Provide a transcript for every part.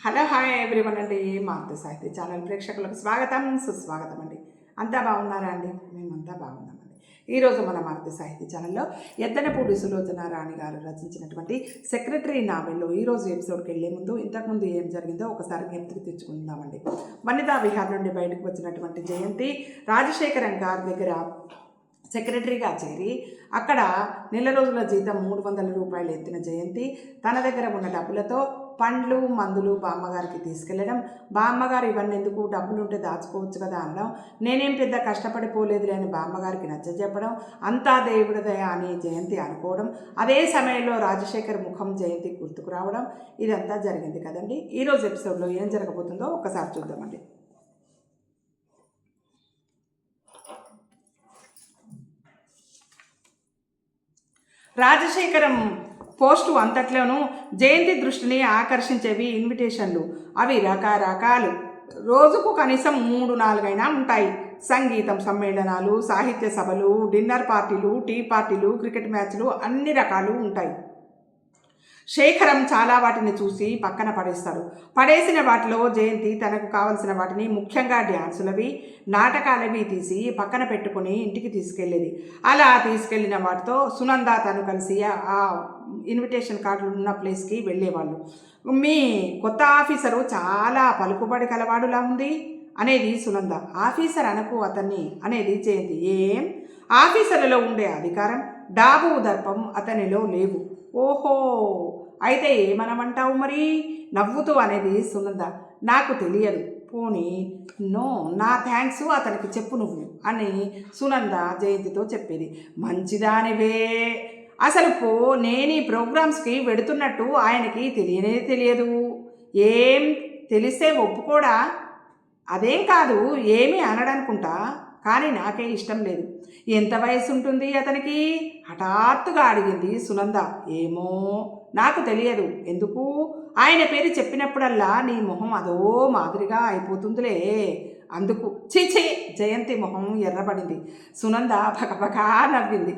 Hello hi everyone అండి. మారుతి సాహిత్య channel ప్రేక్షకులకు స్వాగతం సుస్వాగతం అండి. అంతా బాగున్నారా అండి? మేమంతా బాగున్నామండి. ఈరోజు మన మారుతి సాహిత్య ఛానల్లో ఎద్దనపూడి సులోచన రాణి గారు రచించినటువంటి సెక్రటరీ నావెల్లో ఈరోజు ఎపిసోడ్కి వెళ్ళే ముందు ఇంతకుముందు ఏం జరిగిందో ఒకసారి జ్ఞప్తికి తెచ్చుకుందామండి. వనితా విహార్ నుండి బయటకు వచ్చినటువంటి జయంతి రాజశేఖరన్ గారి దగ్గర సెక్రటరీగా చేరి అక్కడ నెల రోజుల జీతం 300 రూపాయలు ఎత్తిన జయంతి తన దగ్గర ఉన్న డబ్బులతో పండ్లు మందులు బామ్మగారికి తీసుకెళ్ళడం, బామ్మగారు ఇవన్నీ ఎందుకు, డబ్బులు ఉంటే దాచుకోవచ్చు కదా అనడం, నేనేం పెద్ద కష్టపడిపోలేదులే అని బామ్మగారికి నచ్చజెప్పడం, అంతా దేవుడిదయ అని జయంతి అనుకోవడం, అదే సమయంలో రాజశేఖర్ ముఖం జయంతి గుర్తుకు రావడం, ఇదంతా జరిగింది కదండి. ఈరోజు ఎపిసోడ్లో ఏం జరగబోతుందో ఒకసారి చూద్దామండి. రాజశేఖరం పోస్టు అంతట్లోనూ జయంతి దృష్టిని ఆకర్షించేవి ఇన్విటేషన్లు. అవి రకరకాలు, రోజుకు కనీసం 3-4 ఉంటాయి. సంగీతం సమ్మేళనాలు, సాహిత్య సభలు, డిన్నర్ పార్టీలు, టీ పార్టీలు, క్రికెట్ మ్యాచ్లు, అన్ని రకాలు ఉంటాయి. శేఖరం చాలా వాటిని చూసి పక్కన పడేస్తాడు. పడేసిన వాటిలో జయంతి తనకు కావలసిన వాటిని, ముఖ్యంగా డ్యాన్సులవి నాటకాలవి తీసి పక్కన పెట్టుకుని ఇంటికి తీసుకెళ్ళేది. అలా తీసుకెళ్ళిన వాటితో సునంద తను కలిసి ఆ ఇన్విటేషన్ కార్డులు ఉన్న ప్లేస్కి వెళ్ళేవాళ్ళు. మీ కొత్త ఆఫీసరు చాలా పలుకుబడి కలవాడులా ఉంది అనేది సునంద. ఆఫీసర్ అనకు అతన్ని అనేది జయంతి. ఏం ఆఫీసర్లలో ఉండే అధికారం, డాబు దర్పం అతనిలో లేవు. ఓహో, అయితే ఏమనమంటావు మరి నవ్వుతూ అనేది సునంద. నాకు తెలియదు, పోనీ నో, నా థ్యాంక్స్ అతనికి చెప్పు నువ్వు అని సునంద జయంతితో చెప్పేది. మంచిదానివే, అసలు నేను ఈ ప్రోగ్రామ్స్కి వెడుతున్నట్టు ఆయనకి తెలియనే తెలియదు. ఏం తెలిస్తే ఒప్పుకోడా? అదేం కాదు, ఏమీ అనడనుకుంటా, కానీ నాకే ఇష్టం లేదు. ఎంత వయసు ఉంటుంది అతనికి హఠాత్తుగా అడిగింది సునంద. ఏమో నాకు తెలియదు. ఎందుకు? ఆయన పేరు చెప్పినప్పుడల్లా నీ మొహం అదో మాదిరిగా అయిపోతుందిలే అందుకు. చీచే, జయంతి మొహం ఎర్రబడింది. సునంద పకపకా నవ్వింది.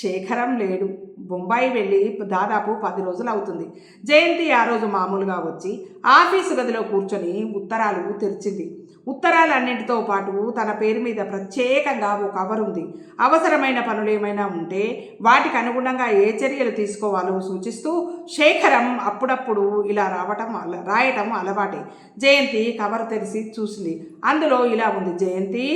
శేఖరం లేడు, బొంబాయి వెళ్ళి దాదాపు 10 రోజులు అవుతుంది. జయంతి ఆ రోజు మామూలుగా వచ్చి ఆఫీసు గదిలో కూర్చొని ఉత్తరాలు తెరిచింది. ఉత్తరాలన్నింటితో పాటు తన పేరు మీద ప్రత్యేకంగా ఒక కవర్ ఉంది. అవసరమైన పనులు ఏమైనా ఉంటే వాటికి అనుగుణంగా ఏ చర్యలు తీసుకోవాలో సూచిస్తూ శేఖరం అప్పుడప్పుడు ఇలా రాయటం అలవాటే. జయంతి కవర్ తెరిచి చూసింది. అందులో ఇలా ఉంది. జయంతి,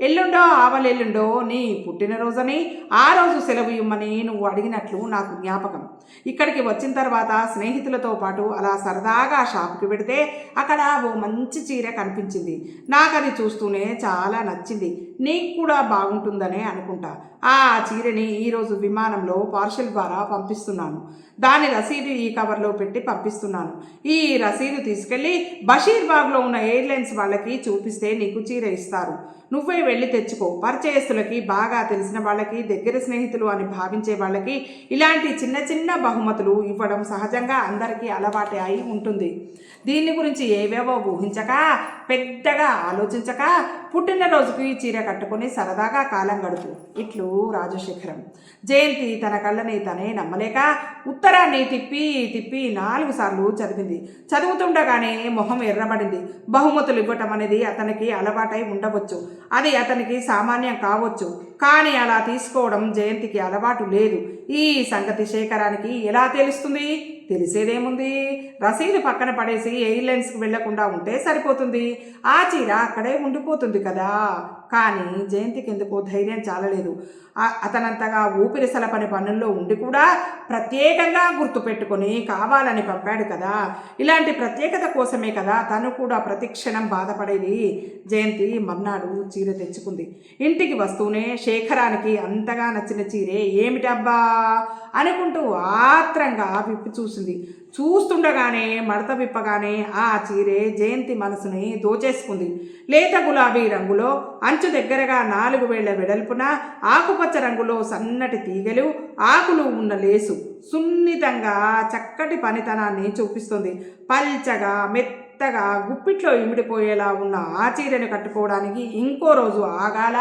ఎల్లుండో ఆవలెల్లుండో నీ పుట్టినరోజని, ఆ రోజు సెలవు ఇమ్మని నువ్వు అడిగినట్లు నాకు జ్ఞాపకం. ఇక్కడికి వచ్చిన తర్వాత స్నేహితులతో పాటు అలా సరదాగా షాప్కి వెడితే అక్కడ ఓ మంచి చీర కనిపించింది. నాకు అది చూస్తూనే చాలా నచ్చింది. నీకు కూడా బాగుంటుందనే అనుకుంటా. ఆ చీరని ఈరోజు విమానంలో పార్సెల్ ద్వారా పంపిస్తున్నాను. దాని రసీదు ఈ కవర్లో పెట్టి పంపిస్తున్నాను. ఈ రసీదు తీసుకెళ్ళి బషీర్బాగ్లో ఉన్న ఎయిర్లైన్స్ వాళ్ళకి చూపిస్తే నీకు చీర ఇస్తారు. నువ్వే వెళ్ళి తెచ్చుకో. పరిచయస్తులకి, బాగా తెలిసిన వాళ్ళకి, దగ్గర స్నేహితులు అని భావించే వాళ్ళకి ఇలాంటి చిన్న చిన్న బహుమతులు ఇవ్వడం సహజంగా అందరికీ అలవాటే అయి ఉంటుంది. దీని గురించి ఏవేవో ఊహించక, పెద్దగా ఆలోచించక పుట్టినరోజుకి చీర కట్టుకొని సరదాగా కాలం గడుపు. ఇట్లు రాజశేఖరం. జయంతి తన కళ్ళని తనే నమ్మలేక ఉత్తరాన్ని తిప్పి తిప్పి 4 సార్లు చదివింది. చదువుతుండగానే మొహం ఎర్రబడింది. బహుమతులు ఇవ్వటం అనేది అతనికి అలవాటై ఉండవచ్చు, అది అతనికి సామాన్యం కావచ్చు, కానీ అలా తీసుకోవడం జయంతికి అలవాటు లేదు. ఈ సంగతి శేఖరానికి ఎలా తెలుస్తుంది? తెలిసేదేముంది, రసీదు పక్కన పడేసి ఎయిర్లైన్స్కి వెళ్లకుండా ఉంటే సరిపోతుంది. ఆ చీర అక్కడే ఉండిపోతుంది కదా. కానీ జయంతికి ఎందుకో ధైర్యం చాలలేదు. అతనంతగా ఊపిరి సలపని పనుల్లో ఉండి కూడా ప్రత్యేకంగా గుర్తుపెట్టుకొని కావాలని పంపాడు కదా. ఇలాంటి ప్రత్యేకత కోసమే కదా తను కూడా ప్రతిక్షణం బాధపడేది. జయంతి మర్నాడు చీర తెచ్చుకుంది. ఇంటికి వస్తూనే శేఖరానికి అంతగా నచ్చిన చీరే ఏమిటబ్బా అనుకుంటూ ఆత్రంగా విప్పి చూసింది. చూస్తుండగానే మడత విప్పగానే ఆ చీరే జయంతి మనసుని దోచేసుకుంది. లేత గులాబీ రంగులో, అంచు దగ్గరగా 4 వేళ్ల వెడల్పున, ఆకుపచ్చ రంగులో సన్నటి తీగలు, ఆకులు ఉన్న లేసు సున్నితంగా చక్కటి పనితనాన్ని చూపిస్తుంది. పల్చగా మెత్తగా గుప్పిట్లో ఇమిడిపోయేలా ఉన్న ఆ చీరను కట్టుకోవడానికి ఇంకో రోజు ఆగాల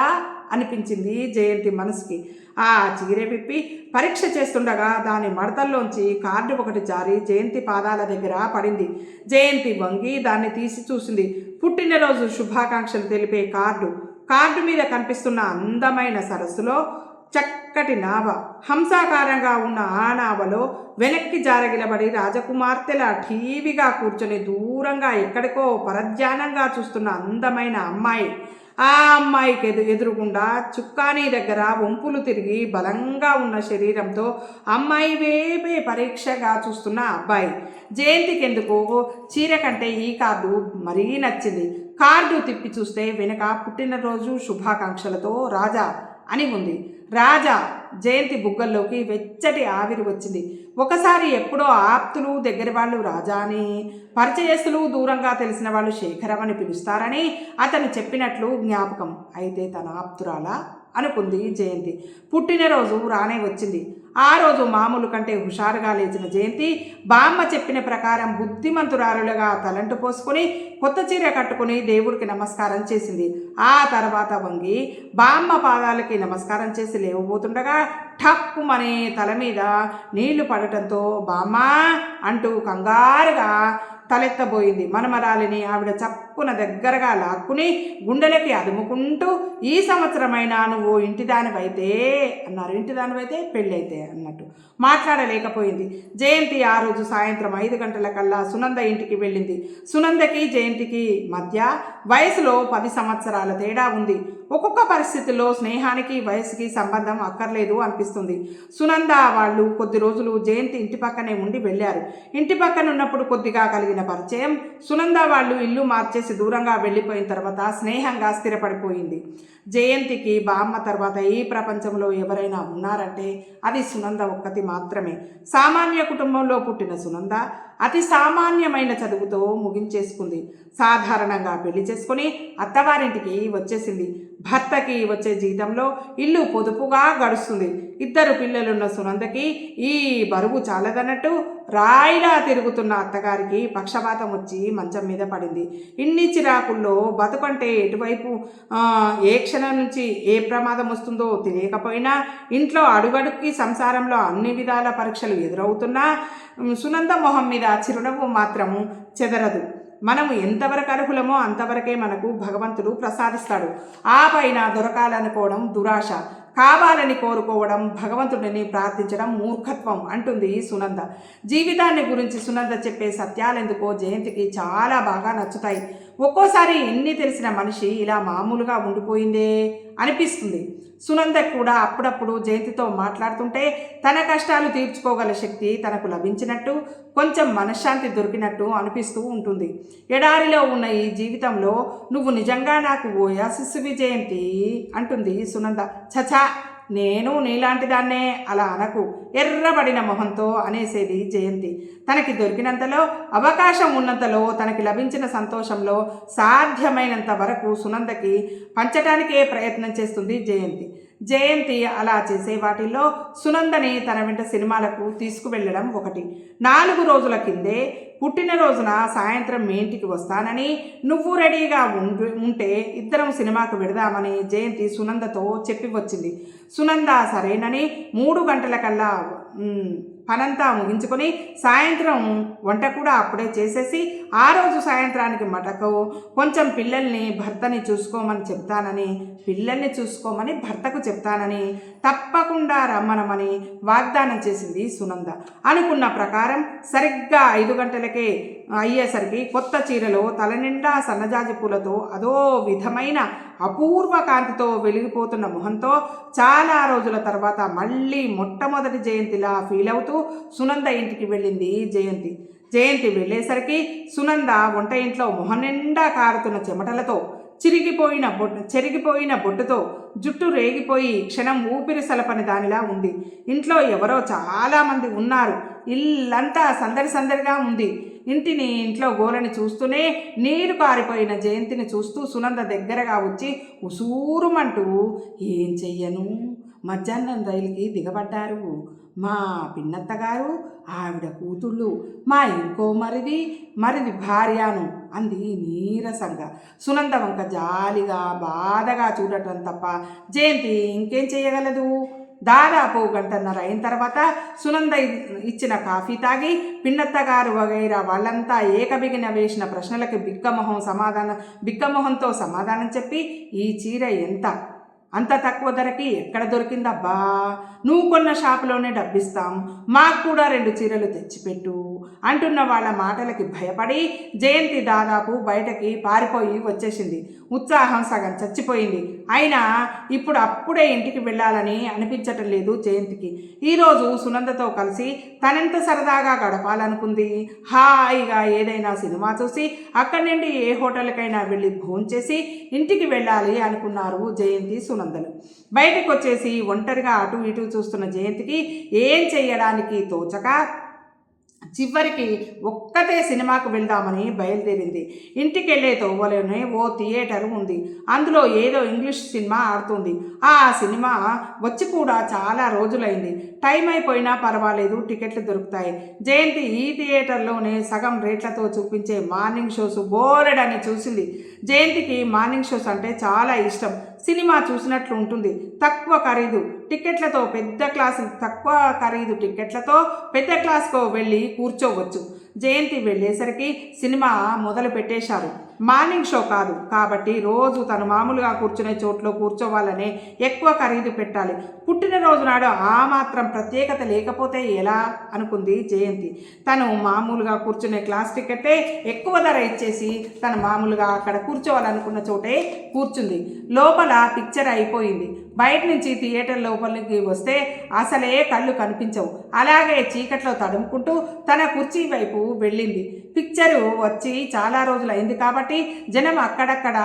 అనిపించింది జయంతి మనసుకి. ఆ చీర విప్పి పరీక్ష చేస్తుండగా దాని మడతల్లోంచి కార్డు ఒకటి జారి జయంతి పాదాల దగ్గర పడింది. జయంతి వంగి దాన్ని తీసి చూసింది. పుట్టినరోజు శుభాకాంక్షలు తెలిపే కార్డు మీద కనిపిస్తున్న అందమైన సరస్సులో చక్కటి నావ, హంసాకారంగా ఉన్న ఆ నావలో వెనక్కి జారగిలబడి రాజకుమార్తెల ఠీవిగా కూర్చొని దూరంగా ఎక్కడికో పరధ్యానంగా చూస్తున్న అందమైన అమ్మాయి. ఆ అమ్మాయికి ఎదురుగుండా చుక్కానీ దగ్గర వంపులు తిరిగి బలంగా ఉన్న శరీరంతో అమ్మాయి వేపే పరీక్షగా చూస్తున్న అబ్బాయి. జయంతికి ఎందుకో చీర కంటే ఈ కార్డు మరీ నచ్చింది. కార్డు తిప్పి చూస్తే వెనుక పుట్టినరోజు శుభాకాంక్షలతో రాజా అని ఉంది. రాజా. జయంతి బుగ్గల్లోకి వెచ్చటి ఆవిరి వచ్చింది. ఒకసారి ఎప్పుడో ఆప్తులు దగ్గర వాళ్ళు రాజా అని, పరిచయస్తులు దూరంగా తెలిసిన వాళ్ళు శేఖరం అని పిలుస్తారని అతను చెప్పినట్లు జ్ఞాపకం. అయితే తన ఆప్తురాలా అనుకుంది జయంతి. పుట్టినరోజు రానే వచ్చింది. ఆ రోజు మామూలు కంటే హుషారుగా లేచిన జయంతి బామ్మ చెప్పిన ప్రకారం బుద్ధిమంతురాలుగా తలంటు పోసుకొని కొత్త చీర కట్టుకుని దేవుడికి నమస్కారం చేసింది. ఆ తర్వాత వంగి బామ్మ పాదాలకి నమస్కారం చేసి లేవబోతుండగా ఠప్పుమనే తల మీద నీళ్లు పడటంతో బామ్మ అంటూ కంగారుగా తలెత్తబోయింది. మనమరాలిని ఆవిడ చప్పున దగ్గరగా లాక్కుని గుండెలకి అదుముకుంటూ, ఈ సంవత్సరమైనా నువ్వు ఇంటిదానివైతే అన్నారు. ఇంటిదానివైతే పెళ్ళైతే అన్నట్టు మాట్లాడలేకపోయింది. జయంతి ఆ రోజు సాయంత్రం 5 గంటలకల్లా సునంద ఇంటికి వెళ్ళింది. సునందకి జయంతికి మధ్య వయసులో 10 సంవత్సరాల తేడా ఉంది. ఒక్కొక్క పరిస్థితుల్లో స్నేహానికి వయసుకి సంబంధం అక్కర్లేదు అనిపిస్తుంది. సునంద వాళ్ళు కొద్ది రోజులు జయంతి ఇంటి పక్కనే ఉండి వెళ్ళారు. ఇంటి పక్కన ఉన్నప్పుడు కొద్దిగా కలిగిన పరిచయం సునంద వాళ్ళు ఇల్లు మార్చేసి దూరంగా వెళ్ళిపోయిన తర్వాత స్నేహంగా స్థిరపడిపోయింది. జయంతికి బామ్మ తర్వాత ఈ ప్రపంచంలో ఎవరైనా ఉన్నారంటే అది సునంద ఒక్కతి మాత్రమే. సామాన్య కుటుంబంలో పుట్టిన సునంద అతి సామాన్యమైన చదువుతో ముగించేసుకుంది. సాధారణంగా పెళ్లి చేసుకుని అత్తవారింటికి వచ్చేసింది. భర్తకి వచ్చే జీతంలో ఇల్లు పొదుపుగా గడుస్తుంది. 2 పిల్లలున్న సునందకి ఈ బరువు చాలదన్నట్టు రాయిలా తిరుగుతున్న అత్తగారికి పక్షపాతం వచ్చి మంచం మీద పడింది. ఇన్ని చిరాకుల్లో బతుకంటే ఎటువైపు ఏ క్షణం నుంచి ఏ ప్రమాదం వస్తుందో తెలియకపోయినా ఇంట్లో అడుగడుక్కి సంసారంలో అన్ని విధాల పరీక్షలు ఎదురవుతున్నా సునంద మొహం మీద చిరునవ్వు మాత్రము చెదరదు. మనము ఎంతవరకు అర్హులమో అంతవరకే మనకు భగవంతుడు ప్రసాదిస్తాడు. ఆ పైన దొరకాలనుకోవడం దురాశ, కావాలని కోరుకోవడం, భగవంతుడిని ప్రార్థించడం మూర్ఖత్వం అంటుంది సునంద. జీవితాన్ని గురించి సునంద చెప్పే సత్యాలెందుకో జయంతికి చాలా బాగా నచ్చుతాయి. ఒక్కోసారి ఎన్ని తెలిసిన మనిషి ఇలా మామూలుగా ఉండిపోయిందే అనిపిస్తుంది. సునంద కూడా అప్పుడప్పుడు జయంతితో మాట్లాడుతుంటే తన కష్టాలు తీర్చుకోగల శక్తి తనకు లభించినట్టు, కొంచెం మనశ్శాంతి దొరికినట్టు అనిపిస్తూ ఉంటుంది. ఎడారిలో ఉన్న ఈ జీవితంలో నువ్వు నిజంగా నాకు ఓయాసిస్సువి జయంతి అంటుంది సునంద. చచా, నేను నీలాంటి దాన్నే, అలా అనకు, ఎర్రబడిన మొహంతో అనేసేది జయంతి. తనకి దొరికినంతలో, అవకాశం ఉన్నంతలో, తనకి లభించిన సంతోషంలో సాధ్యమైనంత వరకు సునందకి పంచటానికే ప్రయత్నం చేస్తుంది జయంతి. జయంతి అలా చేసే వాటిల్లో సునందని తన వెంట సినిమాలకు తీసుకువెళ్ళడం ఒకటి. 4 రోజుల కిందే పుట్టినరోజున సాయంత్రం మీ ఇంటికి వస్తానని, నువ్వు రెడీగా ఉంటే ఇద్దరం సినిమాకు వెడదామని జయంతి సునందతో చెప్పి వచ్చింది. సునంద సరేనని 3 గంటలకల్లా పనంతా ముగించుకొని సాయంత్రం వంట కూడా అప్పుడే చేసేసి ఆ రోజు సాయంత్రానికి మటకు కొంచెం భర్తని చూసుకోమని భర్తకు చెప్తానని తప్పకుండా రమ్మనమని వాగ్దానం చేసింది సునంద. అనుకున్న ప్రకారం సరిగ్గా 5 గంటలకే అయ్యేసరికి కొత్త చీరలో తలనిండా సన్నజాజి పూలతో అదో విధమైన అపూర్వ కాంతితో వెలిగిపోతున్న మొహంతో చాలా రోజుల తర్వాత మళ్ళీ మొట్టమొదటి జయంతిలా ఫీల్ అవుతూ సునంద ఇంటికి వెళ్ళింది జయంతి వెళ్ళేసరికి సునంద వంట ఇంట్లో మొహం నిండా కారుతున్న చెమటలతో, చెరిగిపోయిన బొట్టుతో, జుట్టు రేగిపోయి క్షణం ఊపిరి సలపని దానిలా ఉంది. ఇంట్లో ఎవరో చాలామంది ఉన్నారు. ఇల్లంతా సందడిగా ఉంది. ఇంట్లో గోలని చూస్తూనే నీరు కారిపోయిన జయంతిని చూస్తూ సునంద దగ్గరగా వచ్చి ఉసూరుమంటూ, ఏం చెయ్యను, మధ్యాహ్నం రైలుకి దిగబడ్డారు, మా పిన్నత్తగారు, ఆవిడ కూతుళ్ళు, మా ఇంకో మరిది భార్యను అంది నీరసంగా. సునంద వంక జాలిగా బాధగా చూడటం తప్ప జయంతి ఇంకేం చేయగలదు? దాదాపు గంటన్నర అయిన తర్వాత సునంద ఇచ్చిన కాఫీ తాగి పిన్నత్తగారు వగైరా వాళ్ళంతా ఏకబిగిన వేసిన ప్రశ్నలకి బిక్కమొహంతో సమాధానం చెప్పి, ఈ చీర ఎంత? అంత తక్కువ ధరకి ఎక్కడ దొరికిందబ్బా? నువ్వు కొన్న షాపులోనే డబ్బిస్తాం, మాకు కూడా 2 చీరలు తెచ్చిపెట్టు అంటున్న వాళ్ళ మాటలకి భయపడి జయంతి దాదాపు బయటకి పారిపోయి వచ్చేసింది. ఉత్సాహం సగం చచ్చిపోయింది. అయినా అప్పుడే ఇంటికి వెళ్ళాలని అనిపించటం లేదు జయంతికి. ఈరోజు సునందతో కలిసి తనెంత సరదాగా గడపాలనుకుంది. హాయిగా ఏదైనా సినిమా చూసి అక్కడి నుండి ఏ హోటల్కైనా వెళ్ళి భోంచేసి ఇంటికి వెళ్ళాలి అనుకున్నారు జయంతి సునందలు. బయటకు వచ్చేసి ఒంటరిగా అటు ఇటు చూస్తున్న జయంతికి ఏం చెయ్యడానికి తోచక చివరికి ఒక్కతే సినిమాకు వెళ్దామని బయలుదేరింది. ఇంటికి వెళ్ళే తోవలోనే ఓ థియేటర్ ఉంది. అందులో ఏదో ఇంగ్లీష్ సినిమా ఆడుతుంది. ఆ సినిమా వచ్చి కూడా చాలా రోజులైంది. టైం అయిపోయినా పర్వాలేదు, టికెట్లు దొరుకుతాయి. జయంతి ఈ థియేటర్లోనే సగం రేట్లతో చూపించే మార్నింగ్ షోస్ బోలెడని చూసింది. జయంతికి మార్నింగ్ షోస్ అంటే చాలా ఇష్టం. సినిమా చూసినట్లు ఉంటుంది. తక్కువ ఖరీదు టిక్కెట్లతో పెద్ద క్లాస్కో వెళ్ళి కూర్చోవచ్చు. జయంతి వెళ్ళేసరికి సినిమా మొదలు పెట్టేశారు. మార్నింగ్ షో కాదు కాబట్టి రోజు తను మామూలుగా కూర్చునే చోట్లో కూర్చోవాలనే ఎక్కువ ఖరీదు పెట్టాలి. పుట్టినరోజు నాడు ఆ మాత్రం ప్రత్యేకత లేకపోతే ఎలా అనుకుంది జయంతి. తను మామూలుగా కూర్చునే క్లాస్ టికెట్టే ఎక్కువ ధర ఇచ్చేసి తను మామూలుగా అక్కడ కూర్చోవాలనుకున్న చోటే కూర్చుంది. లోపల పిక్చర్ అయిపోయింది. బయట నుంచి థియేటర్ లోపలికి వస్తే అసలే కళ్ళు కనిపించవు. అలాగే చీకట్లో తడుముకుంటూ తన కుర్చీ వైపు వెళ్ళింది. పిక్చరు వచ్చి చాలా రోజులు అయింది కాబట్టి జనం అక్కడక్కడ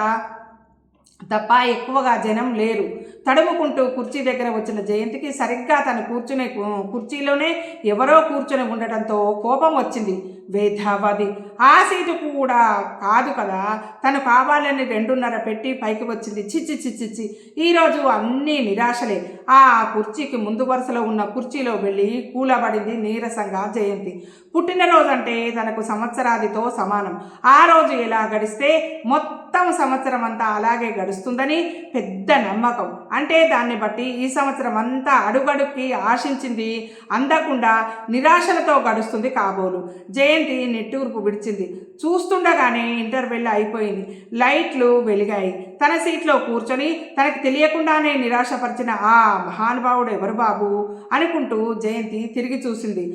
తప్ప ఎక్కువగా జనం లేరు. తడుముకుంటూ కుర్చీ దగ్గర వచ్చిన జయంతికి సరిగ్గా తను కూర్చునే కుర్చీలోనే ఎవరో కూర్చొని ఉండటంతో కోపం వచ్చింది. వేధావాది, ఆ సీటు కూడా కాదు కదా, తను కావాలని 2:30 పెట్టి పైకి వచ్చింది. చిచ్చి ఈరోజు అన్నీ నిరాశలే. ఆ కుర్చీకి ముందు వరుసలో ఉన్న కుర్చీలో వెళ్ళి కూలబడింది నీరసంగా జయంతి. పుట్టినరోజు అంటే తనకు సంవత్సరాదితో సమానం. ఆ రోజు ఎలా గడిస్తే మొత్తం సంవత్సరం అంతా అలాగే గడుస్తుందని పెద్ద నమ్మకం. అంటే దాన్ని బట్టి ఈ సంవత్సరం అంతా అడుగడుక్కి ఆశించింది అందకుండా నిరాశలతో గడుస్తుంది కాబోలు. జయంతి నిట్టూర్పు విడిచింది. చూస్తుండగానే ఇంటర్వెల్ అయిపోయింది. లైట్లు వెలిగాయి. తన సీట్లో కూర్చొని తనకి తెలియకుండానే నిరాశపరిచిన ఆ మహానుభావుడు ఎవరు బాబు అనుకుంటూ జయంతి తిరిగి చూసింది.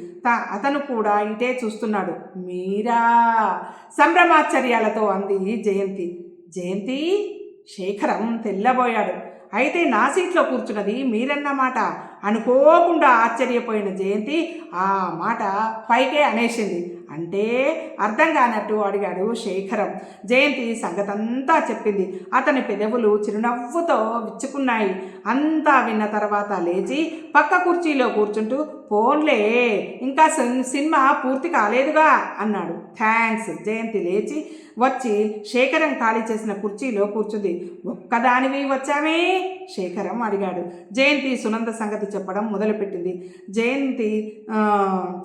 అతను కూడా ఇటే చూస్తున్నాడు. మీరా సంభ్రమాశ్చర్యాలతో అంది జయంతి. జయంతి, శేఖరం తెల్లబోయాడు. అయితే నా సీట్లో కూర్చున్నది మీరన్నమాట అనుకోకుండా ఆశ్చర్యపోయిన జయంతి ఆ మాట పైకే అనేసింది. అంటే అర్థం కానట్టు అడిగాడు శేఖరం. జయంతి సంగతంతా చెప్పింది. అతని పెదవులు చిరునవ్వుతో విచ్చుకున్నాయి. అంతా విన్న తర్వాత లేచి పక్క కుర్చీలో కూర్చుంటూ, పోన్లే ఇంకా సినిమా పూర్తి కాలేదుగా అన్నాడు. థ్యాంక్స్. జయంతి లేచి వచ్చి శేఖరం ఖాళీ చేసిన కుర్చీలో కూర్చుంది. ఒక్కదానివి వచ్చామే శేఖరం అడిగాడు. జయంతి సునంద సంగతి చెప్పడం మొదలుపెట్టింది.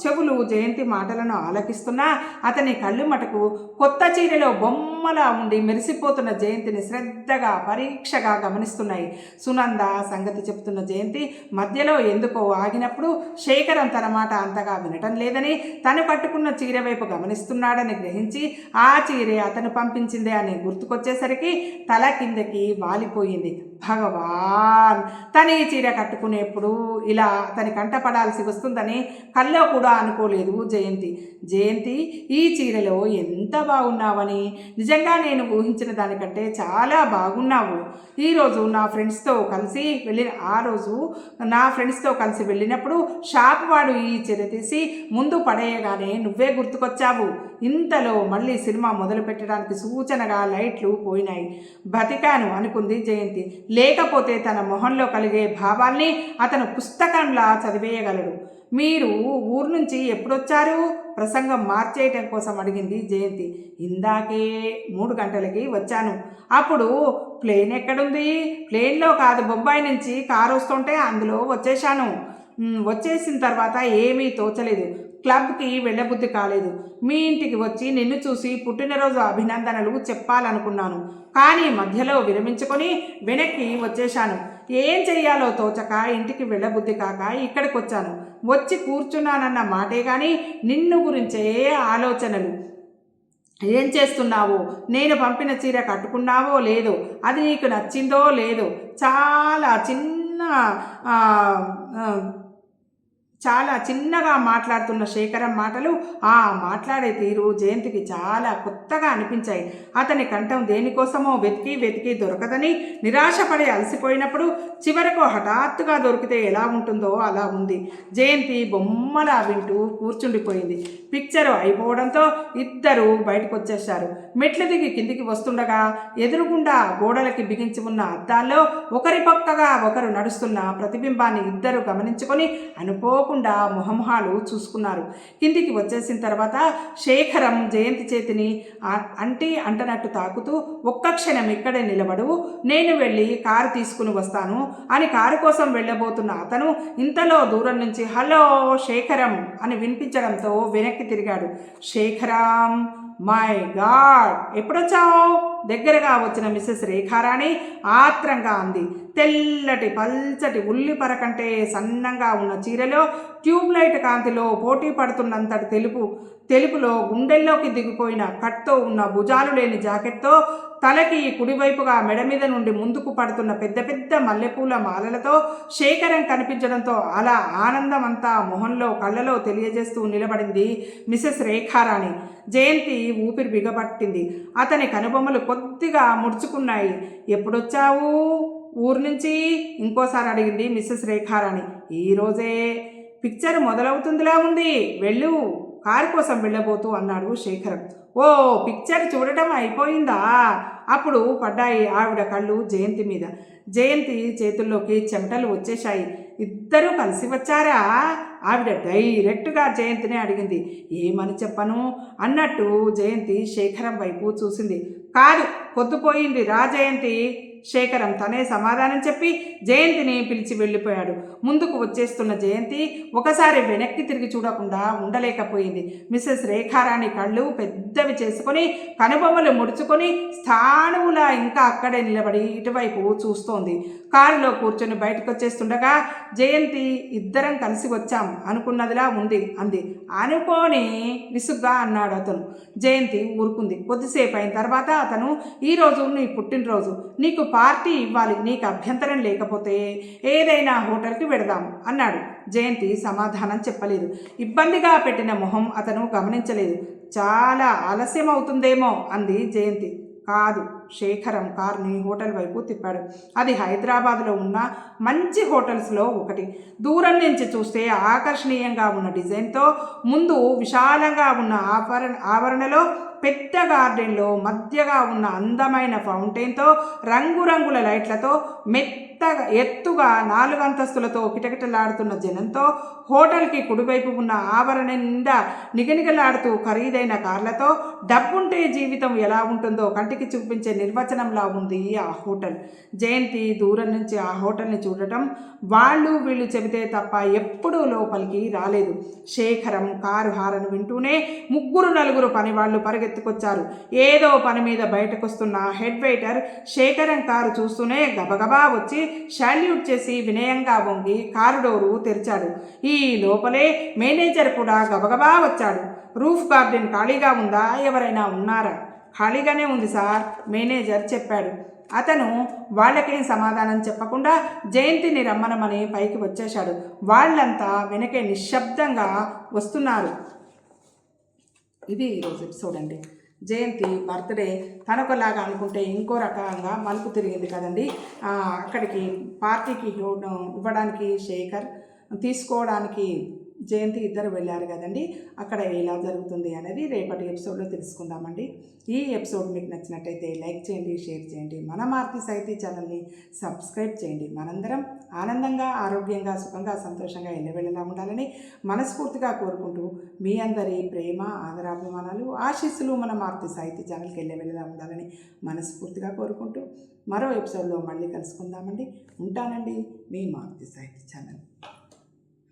చెవులు జయంతి మాటలను ఆలకిస్తున్నా అతని కళ్ళు మటుకు కొత్త చీరలో బొమ్మలా ఉండి మెరిసిపోతున్న జయంతిని శ్రద్ధగా పరీక్షగా గమనిస్తున్నాయి. సునంద సంగతి చెప్తున్న జయంతి మధ్యలో ఎందుకో ఆగినప్పుడు శేఖరం తన మాట అంతగా వినటం లేదని, తను కట్టుకున్న చీర వైపు గమనిస్తున్నాడని గ్రహించి ఆ చీరే అతను పంపించిందే అని గుర్తుకొచ్చేసరికి తల కిందకి వాలిపోయింది. భగవాన్, తను ఈ చీర కట్టుకునేప్పుడు ఇలా అతని కంటపడాల్సి వస్తుందని కల్లో కూడా అనుకోలేదు జయంతి. జయంతి, ఈ చీరలో ఎంత బాగున్నావని, నిజంగా నేను ఊహించిన దానికంటే చాలా బాగున్నావు. ఈరోజు నా ఫ్రెండ్స్తో కలిసి వెళ్ళినప్పుడు షాప్ వాడు ఈ చీర తీసి ముందు పడేయగానే నువ్వే గుర్తుకొచ్చావు. ఇంతలో మళ్ళీ సినిమా మొదలు పెట్టడానికి సూచనగా లైట్లు పోయినాయి. బతికాను అనుకుంది జయంతి. లేకపోతే తన మొహంలో కలిగే భావాల్ని అతను పుస్తకంలా చదివేయగలడు. మీరు ఊరు నుంచి ఎప్పుడొచ్చారు? ప్రసంగం మార్చేయటం కోసం అడిగింది జయంతి. ఇందాకే 3 గంటలకి వచ్చాను. అప్పుడు ప్లేన్ ఎక్కడుంది? ప్లేన్లో కాదు, బొంబాయి నుంచి కారు వస్తుంటే అందులో వచ్చేశాను. వచ్చేసిన తర్వాత ఏమీ తోచలేదు. క్లబ్కి వెళ్ళబుద్ధి కాలేదు. మీ ఇంటికి వచ్చి నిన్ను చూసి పుట్టినరోజు అభినందనలు చెప్పాలనుకున్నాను. కానీ మధ్యలో విరమించుకొని వెనక్కి వచ్చేశాను. ఏం చెయ్యాలో తోచక ఇంటికి వెళ్ళబుద్ధి కాక ఇక్కడికి వచ్చాను. వచ్చి కూర్చున్నానన్న మాటే కానీ నిన్ను గురించే ఆలోచనలు. ఏం చేస్తున్నావో, నేను పంపిన చీర కట్టుకున్నావో లేదో, అది నీకు నచ్చిందో లేదో, చాలా చిన్నగా మాట్లాడుతున్న శేఖరం మాటలు, ఆ మాట్లాడే తీరు జయంతికి చాలా కొత్తగా అనిపించాయి. అతని కంఠం దేనికోసమో వెతికి వెతికి దొరకదని నిరాశపడి అలసిపోయినప్పుడు చివరకు హఠాత్తుగా దొరికితే ఎలా ఉంటుందో అలా ఉంది. జయంతి బొమ్మలా వింటూ కూర్చుండిపోయింది. పిక్చరు అయిపోవడంతో ఇద్దరు బయటకు వచ్చేశారు. మెట్లు దిగి కిందికి వస్తుండగా ఎదురుగుండా గోడలకి బిగించి ఉన్న అద్దాల్లో ఒకరి పక్కగా ఒకరు నడుస్తున్న ప్రతిబింబాన్ని ఇద్దరు గమనించుకొని అనుకోకుండా మొహమొహాలు చూసుకున్నారు. కిందికి వచ్చేసిన తర్వాత శేఖరం జయంతి చేతిని అంటనట్టు తాకుతూ, ఒక్క క్షణం ఇక్కడే నిలబడు, నేను వెళ్ళి కారు తీసుకుని వస్తాను అని కారు కోసం వెళ్ళబోతున్న అతను ఇంతలో దూరం నుంచి హలో శేఖరం అని వినిపించడంతో వెనక్కి తిరిగాడు. శేఖరం, మై గాడ్, ఎప్పుడొచ్చావు? దగ్గరగా వచ్చిన మిసెస్ రేఖారాణి ఆత్రంగా అంది. తెల్లటి పల్చటి ఉల్లిపర కంటే సన్నంగా ఉన్న చీరలో ట్యూబ్లైట్ కాంతిలో పోటీ పడుతున్నంతటి తెలుపులో గుండెల్లోకి దిగిపోయిన కట్తో ఉన్న భుజాలు లేని జాకెట్తో, తలకి కుడివైపుగా మెడ మీద నుండి ముందుకు పడుతున్న పెద్ద పెద్ద మల్లెపూల మాలలతో శేఖరం కనిపించడంతో అలా ఆనందం అంతా మొహంలో కళ్ళలో తెలియజేస్తూ నిలబడింది మిసెస్ రేఖారాణి. జయంతి ఊపిరి బిగపట్టింది. అతని కనుబొమ్మలు కొద్దిగా ముడుచుకున్నాయి. ఎప్పుడొచ్చావు ఊరు నుంచి? ఇంకోసారి అడిగింది మిసెస్ రేఖారాణి. ఈరోజే. పిక్చర్ మొదలవుతుందిలా ఉంది, వెళ్ళు, కారు కోసం వెళ్ళబోతూ అన్నాడు శేఖరం. ఓ, పిక్చర్ చూడటం అయిపోయిందా? అప్పుడు పడ్డాయి ఆవిడ కళ్ళు జయంతి మీద. జయంతి చేతుల్లోకి చెమటలు వచ్చేశాయి. ఇద్దరూ కలిసి వచ్చారా? ఆవిడ డైరెక్ట్గా జయంతిని అడిగింది. ఏమని చెప్పను అన్నట్టు జయంతి శేఖరం వైపు చూసింది. కాదు, పొద్దుపోయింది రా జయంతి. శేఖరం తనే సమాధానం చెప్పి జయంతిని పిలిచి వెళ్ళిపోయాడు. ముందుకు వచ్చేస్తున్న జయంతి ఒకసారి వెనక్కి తిరిగి చూడకుండా ఉండలేకపోయింది. మిసెస్ రేఖారాణి కళ్ళు పెద్దవి చేసుకొని కనుబొమ్మలు ముడుచుకొని స్థాణువులా ఇంకా అక్కడే నిలబడి ఇటువైపు చూస్తోంది. కారులో కూర్చొని బయటకు వచ్చేస్తుండగా జయంతి, ఇద్దరం కలిసి వచ్చాం అనుకున్నదిలా ఉంది అంది. అనుకోని విసుగ్గా అన్నాడు అతను. జయంతి ఊరుకుంది. కొద్దిసేపు అయిన తర్వాత అతను, ఈరోజు నీ పుట్టినరోజు, నీకు పార్టీ ఇవ్వాలి, నీకు అభ్యంతరం లేకపోతే ఏదైనా హోటల్కి వెడదాం అన్నాడు. జయంతి సమాధానం చెప్పలేదు. ఇబ్బందిగా పెట్టిన మొహం అతను గమనించలేదు. చాలా ఆలస్యం అవుతుందేమో అంది జయంతి. కాదు. శేఖరం కార్ని హోటల్ వైపు తిప్పాడు. అది హైదరాబాద్లో ఉన్న మంచి హోటల్స్లో ఒకటి. దూరం నుంచి చూస్తే ఆకర్షణీయంగా ఉన్న డిజైన్తో, ముందు విశాలంగా ఉన్న ఆవరణలో పెద్ద గార్డెన్లో మధ్యగా ఉన్న అందమైన ఫౌంటైన్తో, రంగురంగుల లైట్లతో, ఎత్తుగా 4 అంతస్తులతో కిటకిటలాడుతున్న జనంతో, హోటల్కి కుడివైపు ఉన్న ఆవరణ నిండా నిగనిగలాడుతూ ఖరీదైన కార్లతో, డబ్బుంటే జీవితం ఎలా ఉంటుందో కంటికి చూపించే నిర్వచనంలా ఉంది ఆ హోటల్. జయంతి దూరం నుంచి ఆ హోటల్ని చూడటం వాళ్ళు వీళ్ళు చెబితే తప్ప ఎప్పుడూ లోపలికి రాలేదు. శేఖరం కారు హారను వింటూనే 3-4 పనివాళ్ళు పరిగెత్తుకొచ్చారు. ఏదో పని మీద బయటకొస్తున్న హెడ్ వెయిటర్ శేఖరం కారు చూస్తూనే గబగబా వచ్చి శాల్యూట్ చేసి వినయంగా వంగి కారు డోరు తెరిచాడు. ఈ లోపలే మేనేజర్ కూడా గబగబా వచ్చాడు. రూఫ్ గార్డెన్ ఖాళీగా ఉందా? ఎవరైనా ఉన్నారా? ఖాళీగానే ఉంది సార్, మేనేజర్ చెప్పాడు. అతను వాళ్ళకేం సమాధానం చెప్పకుండా జయంతిని రమ్మనమని పైకి వచ్చేశాడు. వాళ్ళంతా వెనకే నిశ్శబ్దంగా వస్తున్నారు. ఇది ఈరోజు ఎపిసోడ్ అండి. జయంతి బర్త్డే తనొకలాగా అనుకుంటే ఇంకో రకంగా మలుపు తిరిగింది కదండి. అక్కడికి పార్టీకి ఇవ్వడానికి శేఖర్, తీసుకోవడానికి జయంతి ఇద్దరు వెళ్ళారు కదండి. అక్కడ ఎలా జరుగుతుంది అనేది రేపటి ఎపిసోడ్లో తెలుసుకుందామండి. ఈ ఎపిసోడ్ మీకు నచ్చినట్టయితే లైక్ చేయండి, షేర్ చేయండి, మన మారుతి సాహితీ ఛానల్ని సబ్స్క్రైబ్ చేయండి. మనందరం ఆనందంగా, ఆరోగ్యంగా, సుఖంగా, సంతోషంగా ఎల్లవెళ్ళలా ఉండాలని మనస్ఫూర్తిగా కోరుకుంటూ, మీ అందరి ప్రేమ, ఆదరాభిమానాలు, ఆశీస్సులు మన మారుతి సాహితీ ఛానల్కి ఎల్లవెళ్ళలా ఉండాలని మనస్ఫూర్తిగా కోరుకుంటూ మరో ఎపిసోడ్లో మళ్ళీ కలుసుకుందామండి. ఉంటానండి, మీ మారుతి సాహితీ ఛానల్.